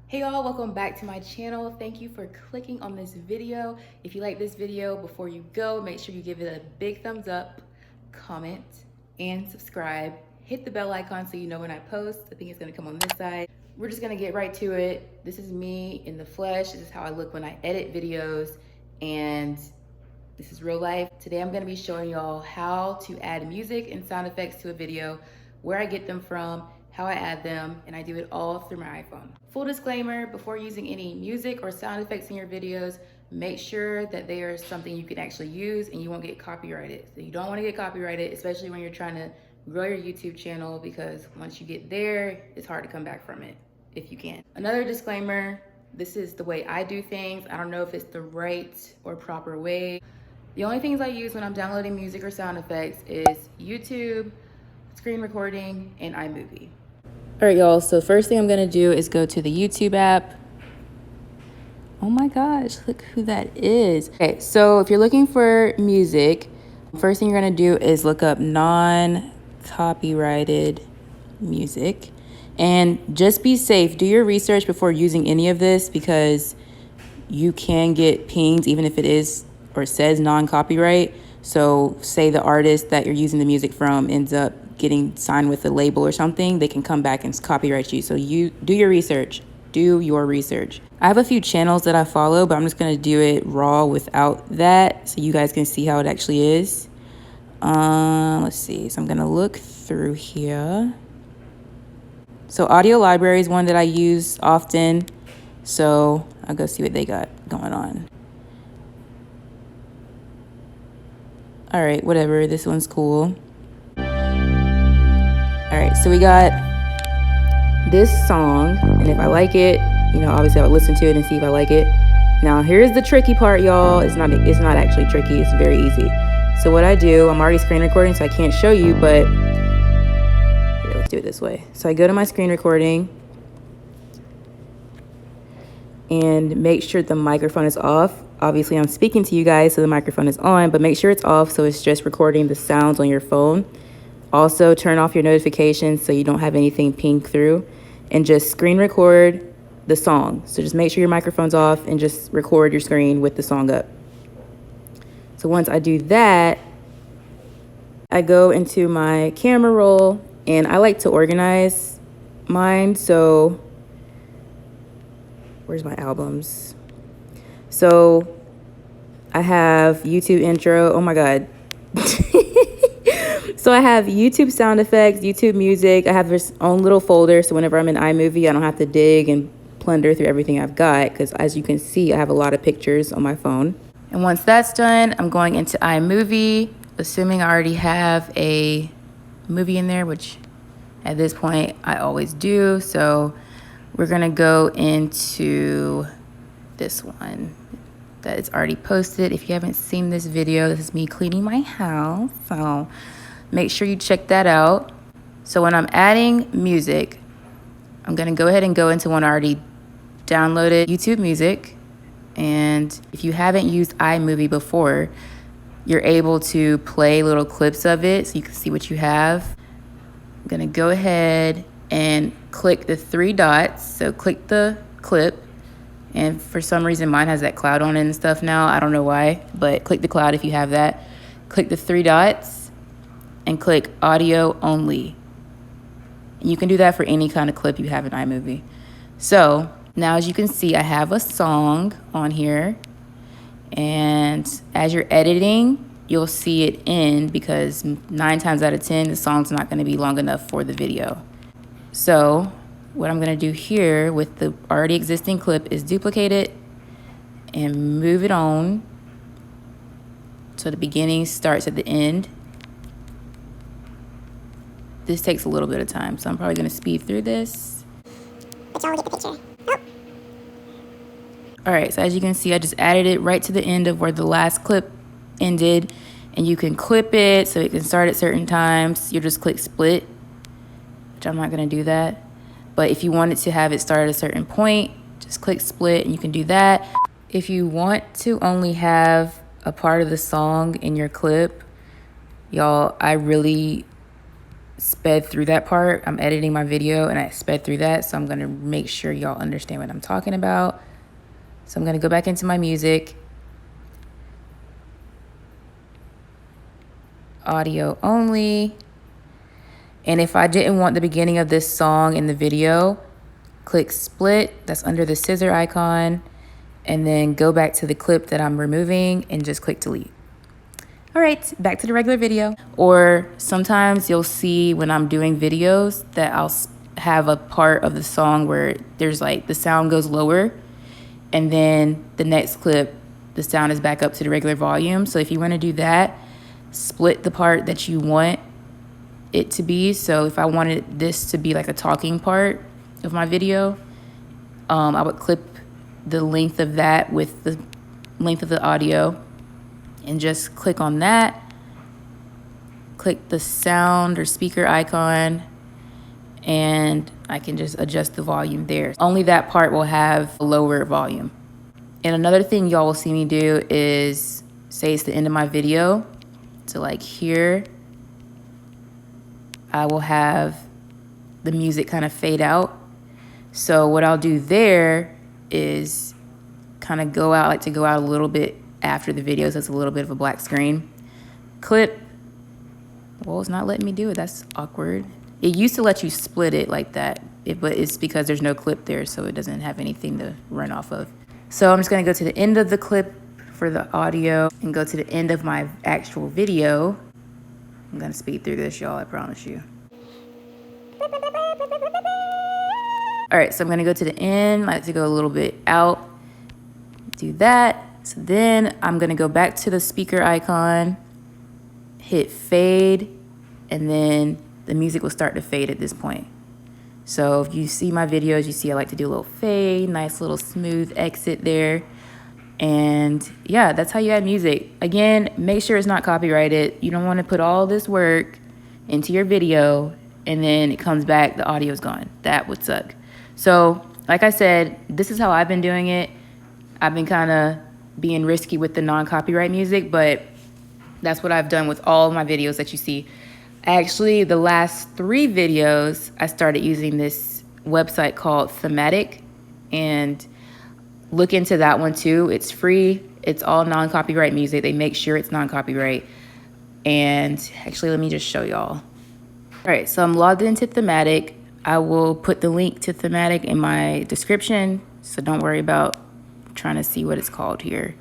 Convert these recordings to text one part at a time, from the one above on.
Hey y'all, welcome back to my channel. Thank you for clicking on this video. If you like this video, before you go, make sure you give it a big thumbs up, comment, and subscribe. Hit the bell icon so you know when I post. I think it's gonna come on this side. We're just gonna get right to it. This is me in the flesh. This is how I look when I edit videos, and this is real life. Today I'm gonna be showing y'all how to add music and sound effects to a video, where I get them from, how I add them, and I do it all through my iPhone. Full disclaimer, before using any music or sound effects in your videos, make sure that they are something you can actually use and you won't get copyrighted. So you don't wanna get copyrighted, especially when you're trying to grow your YouTube channel, because once you get there, it's hard to come back from it, if you can. Another disclaimer, this is the way I do things. I don't know if it's the right or proper way. The only things I use when I'm downloading music or sound effects is YouTube, screen recording, and iMovie. All right, y'all, so first thing I'm gonna do is go to the YouTube app. Oh my gosh, look who that is. Okay, so if you're looking for music, first thing you're gonna do is look up non-copyrighted music. And just be safe, do your research before using any of this, because you can get pinged even if it is or says non-copyright. So say the artist that you're using the music from ends up getting signed with a label or something, they can come back and copyright you. So you do your research. Do your research. I have a few channels that I follow, but I'm just gonna do it raw without that so you guys can see how it actually is. Let's see, so I'm gonna look through here. So Audio Library is one that I use often. So I'll go see what they got going on. All right, whatever, this one's cool. All right, so we got this song, and if I like it, you know, obviously I'll listen to it and see if I like it. Now, here's the tricky part, y'all. It's not actually tricky, it's very easy. So what I do, I'm already screen recording, so I can't show you, but here, let's do it this way. So I go to my screen recording and make sure the microphone is off. Obviously, I'm speaking to you guys, so the microphone is on, but make sure it's off so it's just recording the sounds on your phone. Also, turn off your notifications so you don't have anything ping through, and just screen record the song. So just make sure your microphone's off and just record your screen with the song up. So once I do that, I go into my camera roll, and I like to organize mine. So where's my albums? So I have YouTube intro. Oh my God. So I have YouTube sound effects, YouTube music. I have this own little folder, so whenever I'm in iMovie, I don't have to dig and plunder through everything I've got, because as you can see, I have a lot of pictures on my phone. And once that's done, I'm going into iMovie, assuming I already have a movie in there, which at this point I always do. So we're gonna go into this one that is already posted. If you haven't seen this video, this is me cleaning my house, so make sure you check that out. So when I'm adding music, I'm gonna go ahead and go into one I already downloaded, YouTube Music. And if you haven't used iMovie before, you're able to play little clips of it so you can see what you have. I'm gonna go ahead and click the three dots. So click the clip, and for some reason mine has that cloud on it and stuff now. I don't know why, but click the cloud if you have that. Click the three dots and click audio only. And you can do that for any kind of clip you have in iMovie. So now, as you can see, I have a song on here, and as you're editing, you'll see it end, because 9 times out of 10, the song's not gonna be long enough for the video. So what I'm gonna do here with the already existing clip is duplicate it and move it on so the beginning starts at the end. This takes a little bit of time, so I'm probably gonna speed through this. But y'all get the picture. Oh. All right, so as you can see, I just added it right to the end of where the last clip ended, and you can clip it so it can start at certain times. You'll just click split, which I'm not gonna do that. But if you wanted to have it start at a certain point, just click split and you can do that. If you want to only have a part of the song in your clip, y'all, I really sped through that part. I'm editing my video and I sped through that, so I'm gonna make sure y'all understand what I'm talking about. So I'm gonna go back into my music, audio only. And if I didn't want the beginning of this song in the video, click split, that's under the scissor icon, and then go back to the clip that I'm removing and just click delete. All right, back to the regular video. Or sometimes you'll see when I'm doing videos that I'll have a part of the song where there's like the sound goes lower, and then the next clip, the sound is back up to the regular volume. So if you want to do that, split the part that you want it to be. So if I wanted this to be like a talking part of my video, I would clip the length of that with the length of the audio and just click on that. Click the sound or speaker icon, and I can just adjust the volume there. Only that part will have a lower volume. And another thing y'all will see me do is, say it's the end of my video, so like here, I will have the music kind of fade out. So what I'll do there is kind of go out, like to go out a little bit after the video, so it's a little bit of a black screen. Clip. Well, it's not letting me do it. That's awkward. It used to let you split it like that, but it's because there's no clip there, so it doesn't have anything to run off of. So I'm just gonna go to the end of the clip for the audio and go to the end of my actual video. I'm gonna speed through this, y'all, I promise you. All right, so I'm gonna go to the end. I like to go a little bit out, do that. So then I'm gonna go back to the speaker icon, hit fade, and then the music will start to fade at this point. So if you see my videos, you see I like to do a little fade, nice little smooth exit there. And yeah, that's how you add music. Again, make sure it's not copyrighted. You don't want to put all this work into your video and then it comes back, the audio is gone. That would suck. So like I said, this is how I've been doing it. I've been kind of being risky with the non-copyright music, but that's what I've done with all of my videos that you see. Actually, the last 3 videos, I started using this website called Thematic, and look into that one too. It's free. It's all non-copyright music. They make sure it's non-copyright. And actually, let me just show y'all. All right, so I'm logged into Thematic. I will put the link to Thematic in my description, so don't worry about trying to see what it's called here.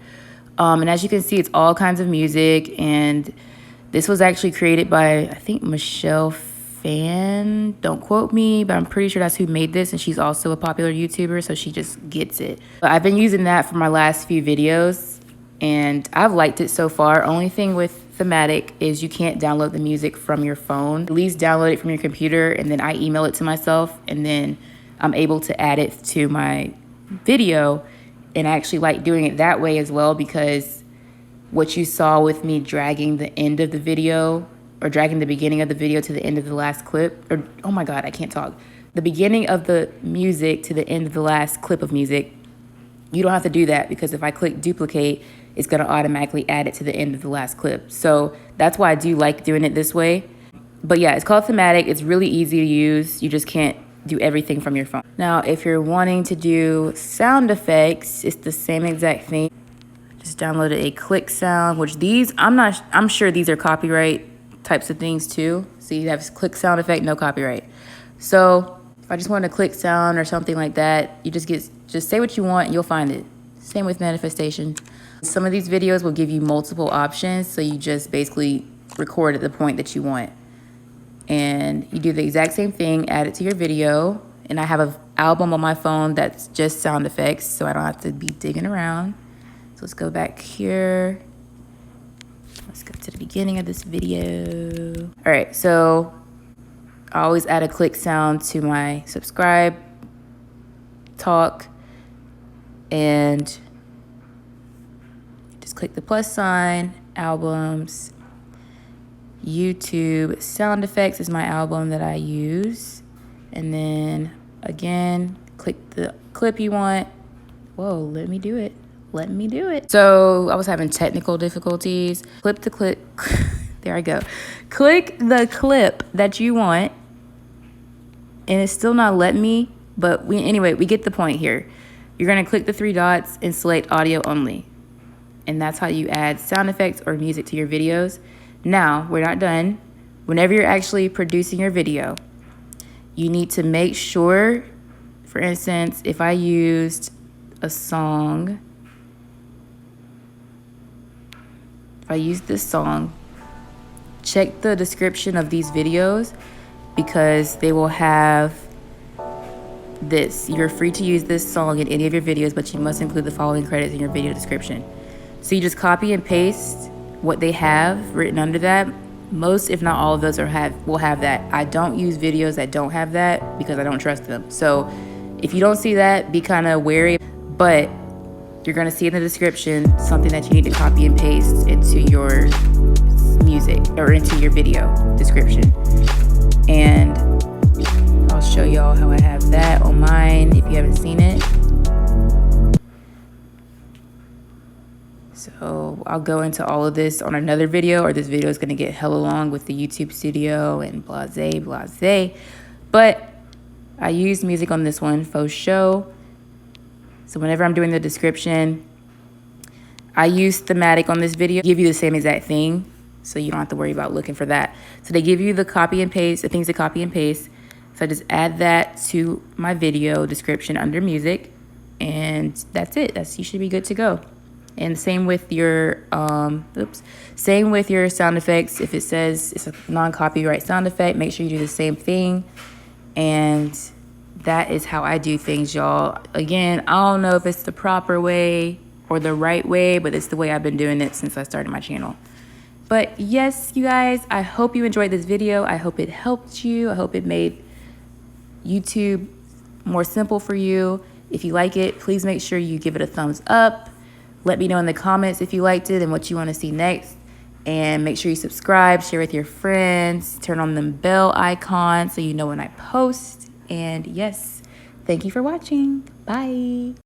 And as you can see, it's all kinds of music, and this was actually created by, I think, Michelle Fan. Don't quote me, but I'm pretty sure that's who made this, and she's also a popular YouTuber, so she just gets it. But I've been using that for my last few videos, and I've liked it so far. Only thing with Thematic is you can't download the music from your phone. At least download it from your computer, and then I email it to myself, and then I'm able to add it to my video. And I actually like doing it that way as well, because what you saw with me dragging the end of the video, or dragging the beginning of the video to the end of the last clip, or oh my God, I can't talk. The beginning of the music to the end of the last clip of music, you don't have to do that, because if I click duplicate, it's gonna automatically add it to the end of the last clip. So that's why I do like doing it this way. But yeah, it's called Thematic. It's really easy to use. You just can't do everything from your phone. Now, if you're wanting to do sound effects, it's the same exact thing. Just downloaded a click sound, which these, I'm sure these are copyright types of things too. So you have click sound effect, no copyright. So if I just want a click sound or something like that, you just say what you want and you'll find it. Same with manifestation. Some of these videos will give you multiple options, so you just basically record at the point that you want. And you do the exact same thing, add it to your video. And I have an album on my phone that's just sound effects, so I don't have to be digging around. So let's go back here. Let's go to the beginning of this video. All right, so I always add a click sound to my subscribe, talk, and just click the plus sign, albums, YouTube sound effects is my album that I use. And then again, click the clip you want. Whoa, let me do it. So I was having technical difficulties. Clip to click. There I go. Click the clip that you want. And it's still not letting me, but anyway, we get the point here. You're gonna click the 3 dots and select audio only. And that's how you add sound effects or music to your videos. Now, we're not done. Whenever you're actually producing your video, you need to make sure, for instance, if I used a song, check the description of these videos because they will have this. You're free to use this song in any of your videos, but you must include the following credits in your video description. So you just copy and paste what they have written under that. Most, if not all of those will have that. I don't use videos that don't have that because I don't trust them. So if you don't see that, be kind of wary, but you're gonna see in the description something that you need to copy and paste into your music or into your video description. And I'll show y'all how I have that on mine if you haven't seen it. So I'll go into all of this on another video, or this video is gonna get hella long with the YouTube studio and blase. But I used music on this one, xoxo. So whenever I'm doing the description, I use Thematic on this video. Give you the same exact thing, so you don't have to worry about looking for that. So they give you the copy and paste, the things to copy and paste. So I just add that to my video description under music, and that's it. You should be good to go. And same with your same with your sound effects. If it says it's a non-copyright sound effect, make sure you do the same thing. And that is how I do things, y'all. Again, I don't know if it's the proper way or the right way, but it's the way I've been doing it since I started my channel. But yes, you guys, I hope you enjoyed this video. I hope it helped you. I hope it made YouTube more simple for you. If you like it, please make sure you give it a thumbs up. Let me know in the comments if you liked it and what you want to see next. And make sure you subscribe, share with your friends, turn on the bell icon so you know when I post. And yes, thank you for watching. Bye.